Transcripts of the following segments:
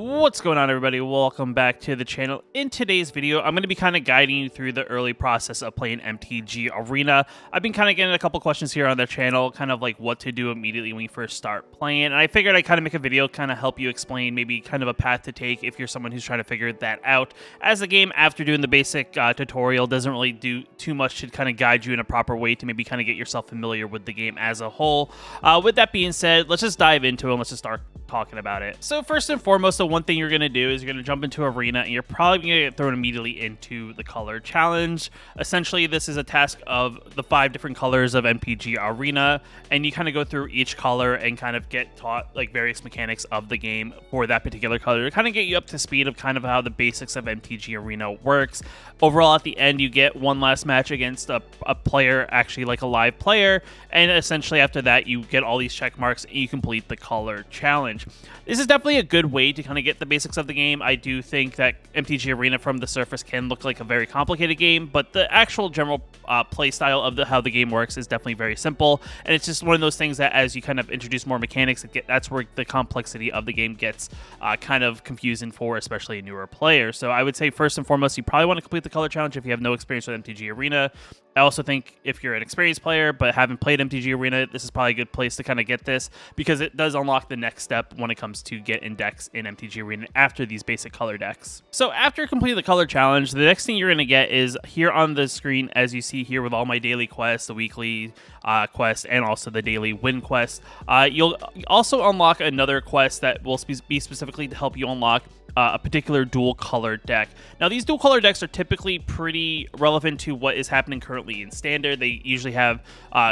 What's going on, everybody? Welcome back to the channel. In today's video, I'm going to be kind of guiding you through the early process of playing MTG Arena. I've been kind of getting a couple questions here on the channel, kind of like what to do immediately when you first start playing, and I figured I'd kind of make a video, kind of help you explain maybe kind of a path to take if you're someone who's trying to figure that out. As the game, after doing the basic tutorial, doesn't really do too much to kind of guide you in a proper way to maybe kind of get yourself familiar with the game as a whole. With that being said, let's just dive into it and let's just start talking about it. So first and foremost, the one thing you're going to do is you're going to jump into Arena, and you're probably going to get thrown immediately into the color challenge. Essentially, this is a task of the 5 different colors of MTG Arena, and you kind of go through each color and kind of get taught like various mechanics of the game for that particular color to kind of get you up to speed of kind of how the basics of MTG Arena works. Overall, at the end, you get one last match against a player, actually like a live player, and essentially after that, you get all these check marks and you complete the color challenge. This is definitely a good way to kind of get the basics of the game. I do think that MTG Arena from the surface can look like a very complicated game, but the actual general play style of how the game works is definitely very simple, and it's just one of those things that as you kind of introduce more mechanics, that's where the complexity of the game gets kind of confusing for especially a newer player. So I would say first and foremost, you probably want to complete the color challenge if you have no experience with MTG Arena. I also think if you're an experienced player but haven't played MTG Arena, this is probably a good place to kind of get this, because it does unlock the next step when it comes to getting decks in MTG Arena after these basic color decks. So after completing the color challenge, the next thing you're going to get is here on the screen, as you see here with all my daily quests, the weekly quest, and also the daily win quest. You'll also unlock another quest that will be specifically to help you unlock a particular dual color deck. Now, these dual color decks are typically pretty relevant to what is happening currently in Standard. They usually have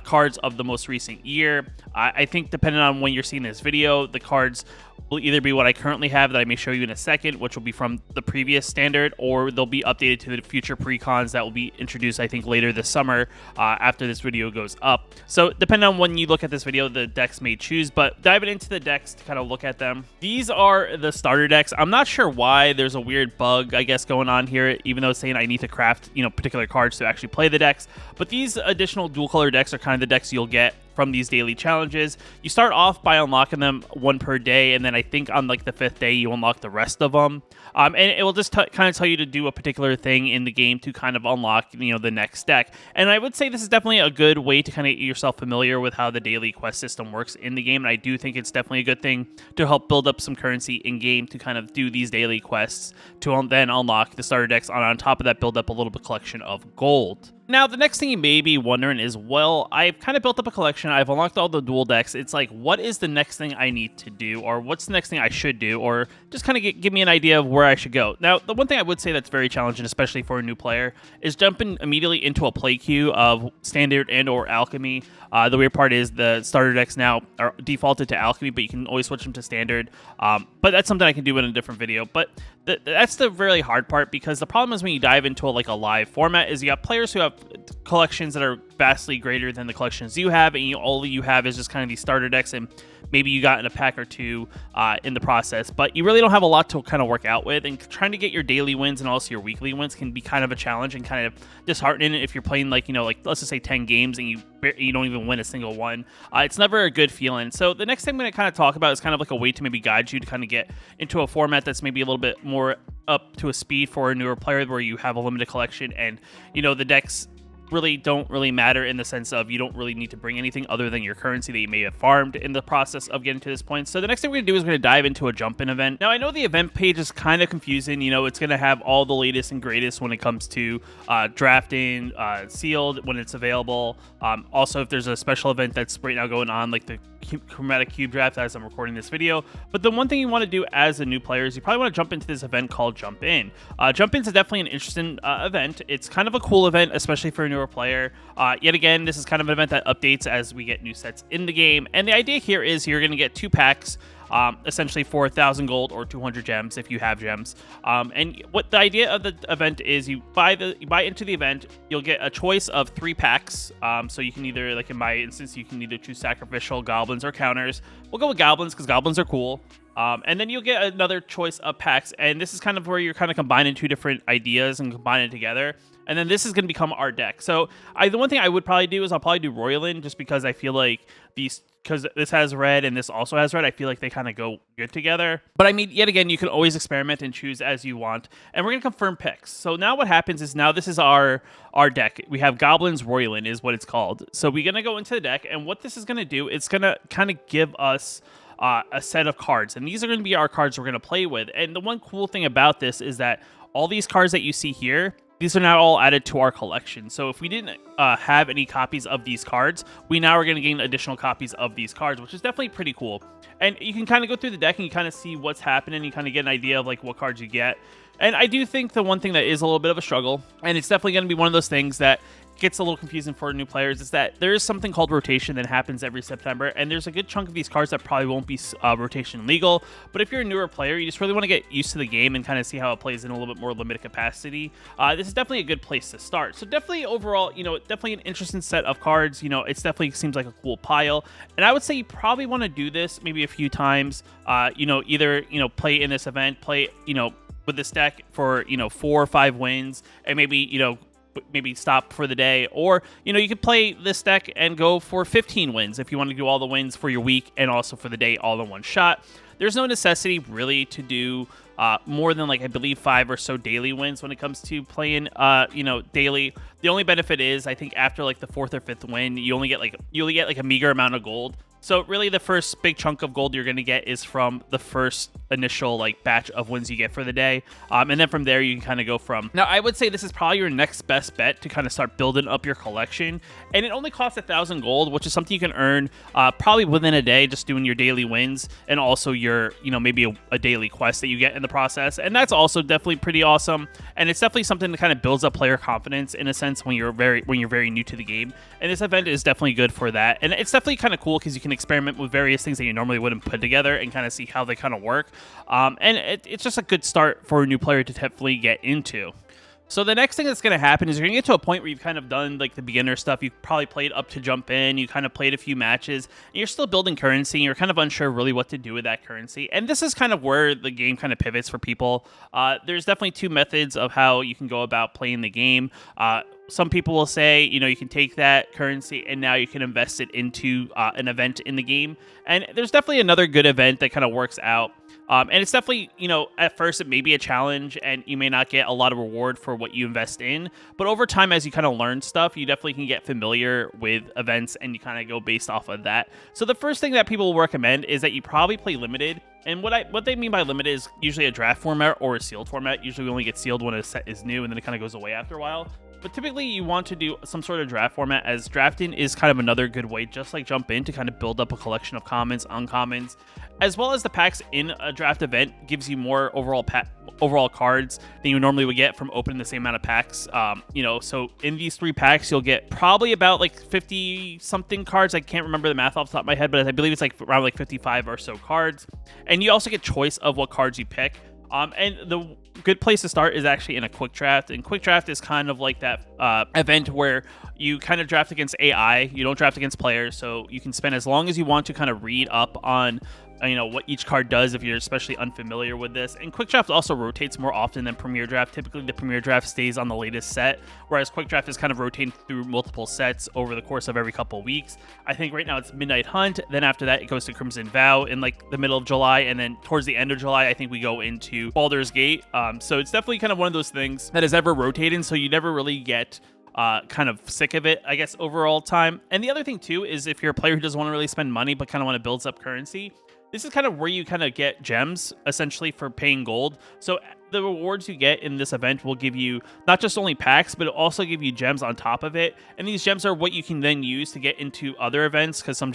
cards of the most recent year. I think depending on when you're seeing this video, the cards will either be what I currently have that I may show you in a second, which will be from the previous Standard, or they'll be updated to the future precons that will be introduced, I think, later this summer after this video goes up. So depending on when you look at this video, the decks may choose, but diving into the decks to kind of look at them. These are the starter decks. I'm not sure why there's a weird bug, I guess, going on here, even though it's saying I need to craft, particular cards to actually play the decks. But these additional dual color decks are kind of the decks you'll get from these daily challenges. You start off by unlocking them one per day, and then I think on like the 5th day you unlock the rest of them, and it will just kind of tell you to do a particular thing in the game to kind of unlock the next deck. And I would say this is definitely a good way to kind of get yourself familiar with how the daily quest system works in the game, and I do think it's definitely a good thing to help build up some currency in game to kind of do these daily quests to then unlock the starter decks, on top of that build up a little bit collection of gold. Now, the next thing you may be wondering is, well, I've kind of built up a collection, I've unlocked all the dual decks, it's like, what is the next thing I need to do, or what's the next thing I should do, or just kind of give me an idea of where I should go. Now, the one thing I would say that's very challenging, especially for a new player, is jumping immediately into a play queue of Standard and or Alchemy. The weird part is the starter decks now are defaulted to Alchemy, but you can always switch them to Standard. But that's something I can do in a different video. But that's the really hard part, because the problem is when you dive into a live format is you got players who have collections that are vastly greater than the collections you have, and all you have is just kind of these starter decks, and maybe you got in a pack or two in the process, but you really don't have a lot to kind of work out with, and trying to get your daily wins and also your weekly wins can be kind of a challenge and kind of disheartening if you're playing like let's just say 10 games and you don't even win a single one. It's never a good feeling. So the next thing I'm going to kind of talk about is kind of like a way to maybe guide you to kind of get into a format that's maybe a little bit more up to a speed for a newer player, where you have a limited collection and the decks don't really matter, in the sense of you don't really need to bring anything other than your currency that you may have farmed in the process of getting to this point. So the next thing we're going to do is we're going to dive into a jump-in event. Now, I know the event page is kind of confusing. It's going to have all the latest and greatest when it comes to drafting, sealed when it's available. Also, if there's a special event that's right now going on, like the chromatic cube draft as I'm recording this video. But the one thing you want to do as a new player is you probably want to jump into this event called Jump In. Jump In is definitely an interesting event. It's kind of a cool event, especially for a newer player. Yet again, this is kind of an event that updates as we get new sets in the game. And the idea here is you're going to get 2 packs, essentially for 1,000 gold or 200 gems if you have gems. And what the idea of the event is, you buy into the event, you'll get a choice of 3 packs. So you can either, like in my instance, you can either choose sacrificial, goblins, or counters. We'll go with goblins because goblins are cool. And then you'll get another choice of packs, and this is kind of where you're kind of combining 2 different ideas and combining it together. And then this is going to become our deck. So the one thing I would probably do is I'll probably do Royalin, just because I feel like these because this has red and this also has red, I feel like they kind of go good together. But I mean, yet again, you can always experiment and choose as you want. And we're going to confirm picks. So now what happens is, now this is our deck. We have Goblins Royland is what it's called. So we're going to go into the deck, and what this is going to do, it's going to kind of give us a set of cards. And these are going to be our cards we're going to play with. And the one cool thing about this is that all these cards that you see here, these are now all added to our collection. So if we didn't have any copies of these cards, we now are going to gain additional copies of these cards, which is definitely pretty cool. And you can kind of go through the deck and you kind of see what's happening. You kind of get an idea of like what cards you get. And I do think the one thing that is a little bit of a struggle, and it's definitely going to be one of those things that gets a little confusing for new players, is that there is something called rotation that happens every September, and there's a good chunk of these cards that probably won't be rotation legal. But if you're a newer player, you just really want to get used to the game and kind of see how it plays in a little bit more limited capacity. This is definitely a good place to start. So definitely overall, definitely an interesting set of cards. It's definitely seems like a cool pile, and I would say you probably want to do this maybe a few times. Either play in this event, play with this deck for 4 or 5 wins, and maybe stop for the day, or you could play this deck and go for 15 wins if you want to do all the wins for your week and also for the day all in one shot. There's no necessity really to do more than, like, I believe 5 or so daily wins when it comes to playing daily. The only benefit is, I think, after like the 4th or 5th win, you only get like a meager amount of gold. So really the first big chunk of gold you're going to get is from the first initial like batch of wins you get for the day. And then from there you can kind of go from. Now I would say this is probably your next best bet to kind of start building up your collection. And it only costs 1,000 gold, which is something you can earn probably within a day just doing your daily wins, and also your, maybe a daily quest that you get in the process. And that's also definitely pretty awesome. And it's definitely something that kind of builds up player confidence in a sense when you're very new to the game. And this event is definitely good for that. And it's definitely kind of cool because you can experiment with various things that you normally wouldn't put together and kind of see how they kind of work. And it's just a good start for a new player to definitely get into. So the next thing that's going to happen is you're going to get to a point where you've kind of done like the beginner stuff. You've probably played up to jump in. You kind of played a few matches. And you're still building currency. And you're kind of unsure really what to do with that currency. And this is kind of where the game kind of pivots for people. There's definitely 2 methods of how you can go about playing the game. Some people will say, you can take that currency and now you can invest it into an event in the game. And there's definitely another good event that kind of works out. And it's definitely, at first it may be a challenge and you may not get a lot of reward for what you invest in. But over time, as you kind of learn stuff, you definitely can get familiar with events and you kind of go based off of that. So the first thing that people will recommend is that you probably play limited. And what they mean by limited is usually a draft format or a sealed format. Usually we only get sealed when a set is new and then it kind of goes away after a while. But typically you want to do some sort of draft format, as drafting is kind of another good way, just like jump in, to kind of build up a collection of commons, uncommons, as well as the packs in a draft event gives you more overall cards than you normally would get from opening the same amount of packs. So in these 3 packs, you'll get probably about like 50 something cards. I can't remember the math off the top of my head, but I believe it's like around like 55 or so cards. And you also get choice of what cards you pick. And the good place to start is actually in a quick draft. And quick draft is kind of like that event where you kind of draft against AI. You don't draft against players, so you can spend as long as you want to kind of read up on what each card does if you're especially unfamiliar with this. And quick draft also rotates more often than premier draft. Typically the premier draft stays on the latest set, whereas quick draft is kind of rotating through multiple sets over the course of every couple of weeks. I think right now it's Midnight Hunt, then after that it goes to Crimson Vow in like the middle of July, and then towards the end of July I think we go into Baldur's Gate. So it's definitely kind of one of those things that is ever rotating, so you never really get kind of sick of it, I guess, overall time. And the other thing too is if you're a player who doesn't want to really spend money but kind of want to build up currency, this is kind of where you kind of get gems essentially for paying gold. So the rewards you get in this event will give you not just only packs, but it'll also give you gems on top of it. And these gems are what you can then use to get into other events, because some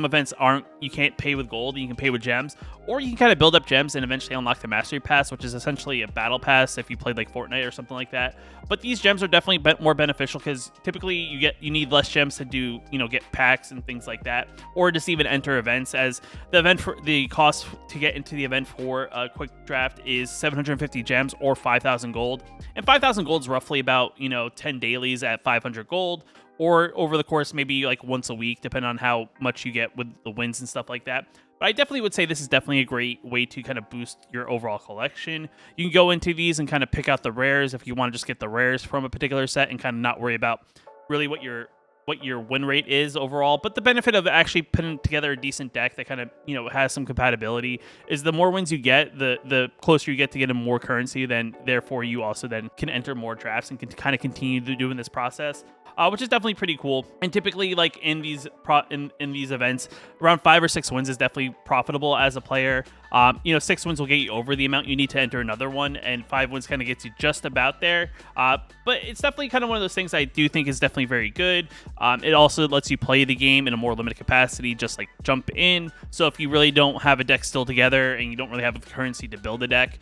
events you can't pay with gold, you can pay with gems, or you can kind of build up gems and eventually unlock the Mastery Pass, which is essentially a battle pass if you played like Fortnite or something like that. But these gems are definitely more beneficial because typically you need less gems to do, get packs and things like that, or just even enter events, as the cost to get into the event for a quick draft is 750 gems or 5,000 gold. And 5,000 gold is roughly about, 10 dailies at 500 gold, or over the course maybe like once a week, depending on how much you get with the wins and stuff like that. But I definitely would say this is definitely a great way to kind of boost your overall collection. You can go into these and kind of pick out the rares if you want to just get the rares from a particular set and kind of not worry about really what what your win rate is overall. But the benefit of actually putting together a decent deck that kind of, has some compatibility is the more wins you get, the closer you get to getting more currency, then therefore you also then can enter more drafts and can kind of continue doing this process. Which is definitely pretty cool. And typically, like in these in these events, around 5 or 6 wins is definitely profitable as a player. 6 wins will get you over the amount you need to enter another one, and 5 wins kind of gets you just about there. But it's definitely kind of one of those things I do think is definitely very good. It also lets you play the game in a more limited capacity, just like jump in. So if you really don't have a deck still together and you don't really have the currency to build a deck,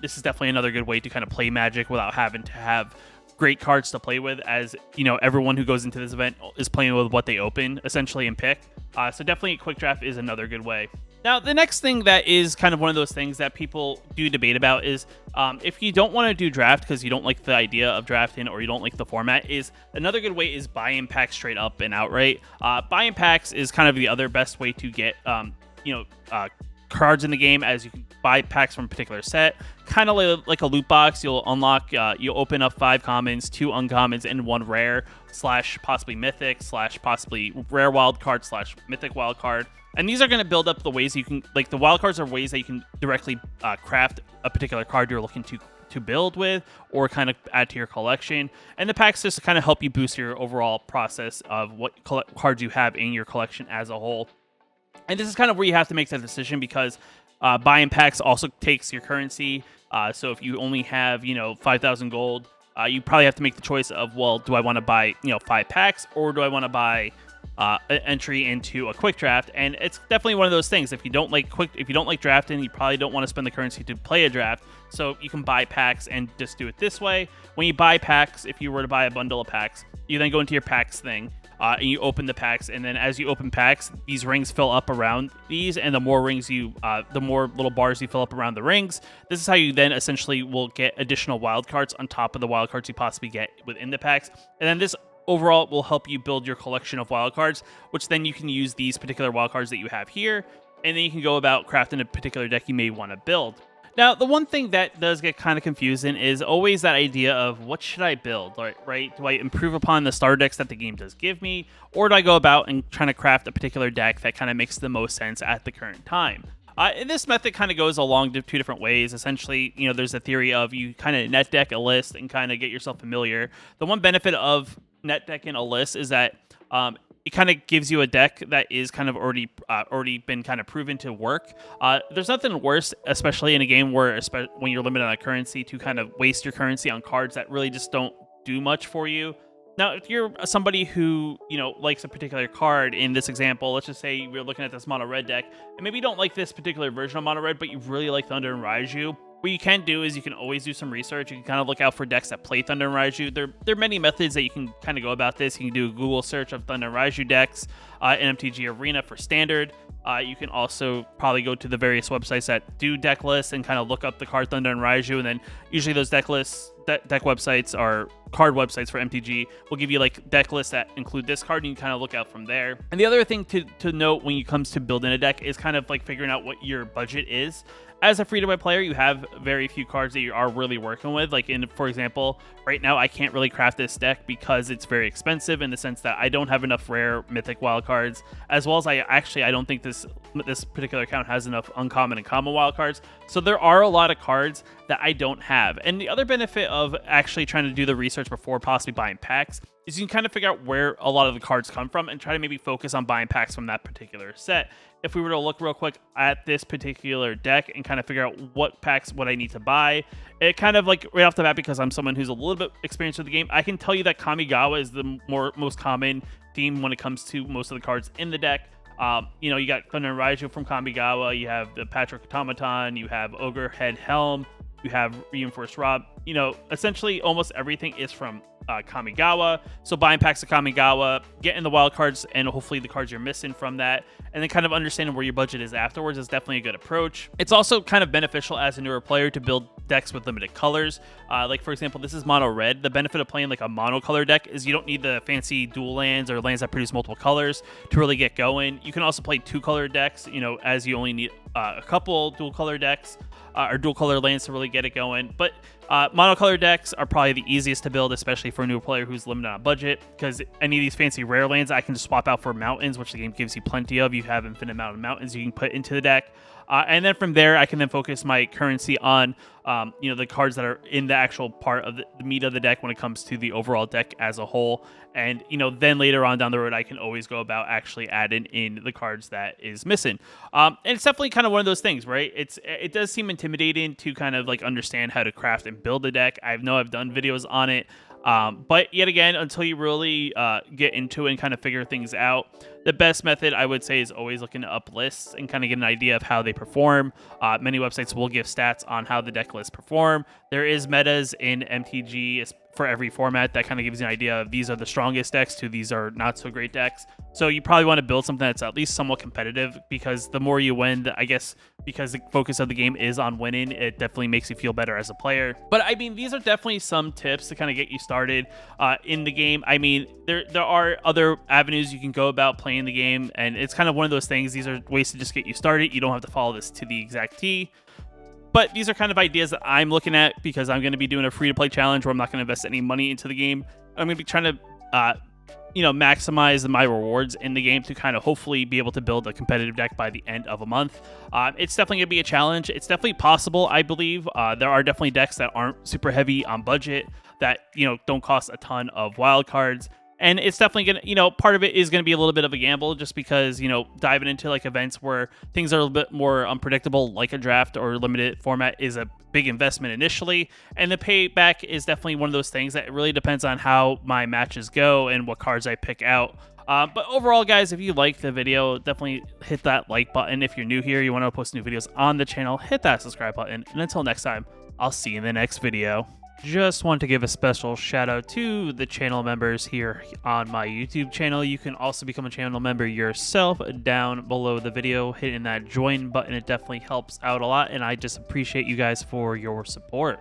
this is definitely another good way to kind of play Magic without having to have great cards to play with, as everyone who goes into this event is playing with what they open essentially and pick. So definitely a quick draft is another good way. Now, the next thing that is kind of one of those things that people do debate about is if you don't want to do draft because you don't like the idea of drafting or you don't like the format, is another good way is buying packs straight up and outright. Buying packs is kind of the other best way to get cards in the game, as you can buy packs from a particular set, kind of like a loot box. You'll unlock, you'll open up 5 commons, 2 uncommons, and 1 rare / possibly mythic / possibly rare wild card / mythic wild card. And these are going to build up the ways you can, like the wild cards are ways that you can directly craft a particular card you're looking to build with or kind of add to your collection. And the packs just kind of help you boost your overall process of what cards you have in your collection as a whole. And this is kind of where you have to make that decision, because buying packs also takes your currency. So if you only have, 5,000 gold, you probably have to make the choice of, well, do I want to buy, 5 packs, or do I want to buy an entry into a quick draft? And it's definitely one of those things. If you don't like drafting, you probably don't want to spend the currency to play a draft. So you can buy packs and just do it this way. When you buy packs, if you were to buy a bundle of packs, you then go into your packs thing. And you open the packs, and then as you open packs, these rings fill up around these, and the more rings the more little bars you fill up around the rings. This is how you then essentially will get additional wild cards on top of the wild cards you possibly get within the packs. And then this overall will help you build your collection of wild cards, which then you can use these particular wild cards that you have here, and then you can go about crafting a particular deck you may want to build. Now, the one thing that does get kind of confusing is always that idea of what should I build, right? Do I improve upon the starter decks that the game does give me, or do I go about and trying to craft a particular deck that kind of makes the most sense at the current time? And this method kind of goes along 2 different ways. Essentially, there's a theory of you kind of net deck a list and kind of get yourself familiar. The one benefit of net decking a list is that it kind of gives you a deck that is kind of already been kind of proven to work. There's nothing worse, especially in a game where when you're limited on a currency, to kind of waste your currency on cards that really just don't do much for you. Now, if you're somebody who, likes a particular card, in this example, let's just say you're looking at this mono red deck, and maybe you don't like this particular version of mono red, but you really like Thunder and Raiju. What you can do is you can always do some research. You can kind of look out for decks that play Thunder and Raiju. There are many methods that you can kind of go about this. You can do a Google search of Thunder and Raiju decks in MTG Arena for standard. You can also probably go to the various websites that do deck lists and kind of look up the card Thunder and Raiju, and then usually those deck lists, deck websites or card websites for MTG will give you like deck lists that include this card, and you can kind of look out from there. And the other thing to note when it comes to building a deck is kind of like figuring out what your budget is. As a free-to-play player, you have very few cards that you are really working with. Like, for example, right now I can't really craft this deck because it's very expensive, in the sense that I don't have enough rare mythic wild cards, as well as I don't think this particular account has enough uncommon and common wild cards. So there are a lot of cards that I don't have. And the other benefit of actually trying to do the research before possibly buying packs is you can kind of figure out where a lot of the cards come from and try to maybe focus on buying packs from that particular set. If we were to look real quick at this particular deck and kind of figure out what packs would I need to buy, it kind of like right off the bat, because I'm someone who's a little bit experienced with the game, I can tell you that Kamigawa is the most common theme when it comes to most of the cards in the deck. You got Thunder and Raiju from Kamigawa, you have the Patrick Automaton, you have Ogre Head Helm, you have Reinforced Rob. Essentially almost everything is from Kamigawa. So buying packs of Kamigawa, getting the wild cards, and hopefully the cards you're missing from that, and then kind of understanding where your budget is afterwards is definitely a good approach. It's also kind of beneficial as a newer player to build decks with limited colors. Like for example, this is mono red. The benefit of playing like a monocolor deck is you don't need the fancy dual lands or lands that produce multiple colors to really get going. You can also play 2-color decks, as you only need a couple dual color decks. or dual color lands to really get it going. But monocolor decks are probably the easiest to build, especially for a new player who's limited on budget, because any of these fancy rare lands I can just swap out for mountains, which the game gives you plenty of. You have infinite amount of mountains you can put into the deck. And then from there, I can then focus my currency on, the cards that are in the actual part of the meat of the deck when it comes to the overall deck as a whole. And, then later on down the road, I can always go about actually adding in the cards that is missing. And it's definitely kind of one of those things, right? It does seem intimidating to kind of like understand how to craft and build a deck. I know I've done videos on it. But yet again, until you really get into it and kind of figure things out, the best method I would say is always looking up lists and kind of get an idea of how they perform. Many websites will give stats on how the deck lists perform. There is metas in MTG for every format that kind of gives you an idea of these are the strongest decks to these are not so great decks. So you probably want to build something that's at least somewhat competitive, because the more you win, I guess because the focus of the game is on winning, it definitely makes you feel better as a player. But I mean, these are definitely some tips to kind of get you started in the game. I mean, there are other avenues you can go about playing the game, and it's kind of one of those things. These are ways to just get you started. You don't have to follow this to the exact T. But these are kind of ideas that I'm looking at, because I'm going to be doing a free-to-play challenge where I'm not going to invest any money into the game. I'm going to be trying to, maximize my rewards in the game to kind of hopefully be able to build a competitive deck by the end of a month. It's definitely going to be a challenge. It's definitely possible, I believe. There are definitely decks that aren't super heavy on budget that, don't cost a ton of wild cards. And it's definitely going to, part of it is going to be a little bit of a gamble, just because, diving into like events where things are a little bit more unpredictable, like a draft or limited format, is a big investment initially. And the payback is definitely one of those things that really depends on how my matches go and what cards I pick out. But overall, guys, if you like the video, definitely hit that like button. If you're new here, you want to post new videos on the channel, hit that subscribe button. And until next time, I'll see you in the next video. Just want to give a special shout out to the channel members here on my YouTube channel. You can also become a channel member yourself down below the video, hitting that join button. It definitely helps out a lot, and I just appreciate you guys for your support.